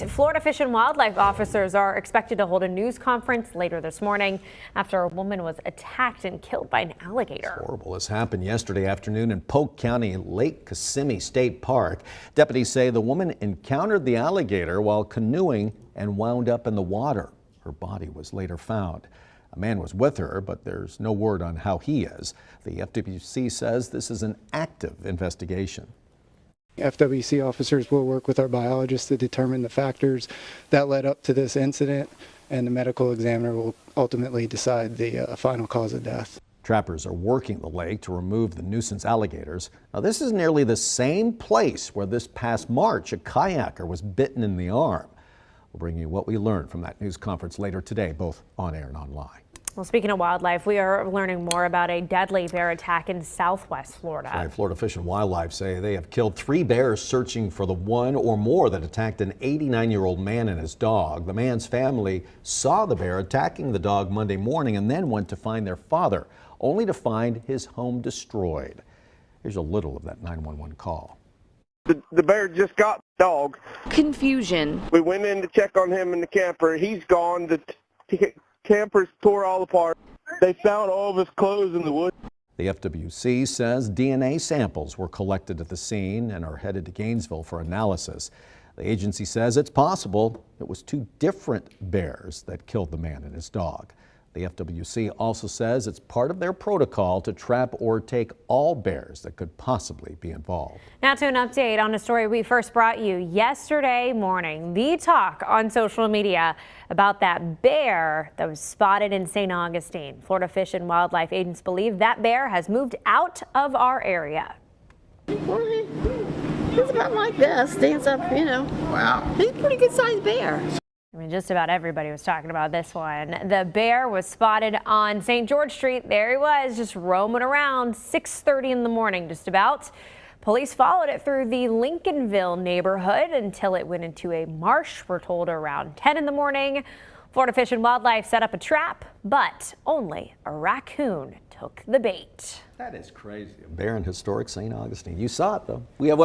Florida Fish and Wildlife officers are expected to hold a news conference later this morning after a woman was attacked and killed by an alligator. It's horrible. This happened yesterday afternoon in Polk County, Lake Kissimmee State Park. Deputies say the woman encountered the alligator while canoeing and wound up in the water. Her body was later found. A man was with her, but there's no word on how he is. The FWC says this is an active investigation. FWC officers will work with our biologists to determine the factors that led up to this incident, and the medical examiner will ultimately decide the final cause of death. Trappers are working the lake to remove the nuisance alligators. Now, this is nearly the same place where this past March a kayaker was bitten in the arm. We'll bring you what we learned from that news conference later today, both on air and online. Well, speaking of wildlife, we are learning more about a deadly bear attack in southwest Florida. Right, Florida Fish and Wildlife say they have killed 3 bears searching for the one or more that attacked an 89-year-old man and his dog. The man's family saw the bear attacking the dog Monday morning and then went to find their father, only to find his home destroyed. Here's a little of that 911 call. The bear just got the dog. Confusion. We went in to check on him in the camper. He's gone. The camper's tore all apart. They found all of his clothes in the woods. The FWC says DNA samples were collected at the scene and are headed to Gainesville for analysis. The agency says it's possible it was 2 different bears that killed the man and his dog. The FWC also says it's part of their protocol to trap or take all bears that could possibly be involved. Now to an update on a story we first brought you yesterday morning. The talk on social media about that bear that was spotted in St. Augustine. Florida Fish and Wildlife agents believe that bear has moved out of our area. Well, he's about like this, stands up, you know. Wow. He's a pretty good sized bear. I mean, just about everybody was talking about this one. The bear was spotted on St. George Street. There he was, just roaming around, 6:30 in the morning, just about. Police followed it through the Lincolnville neighborhood until it went into a marsh, we're told, around 10 in the morning. Florida Fish and Wildlife set up a trap, but only a raccoon took the bait. That is crazy. A bear in historic St. Augustine. You saw it, though. We have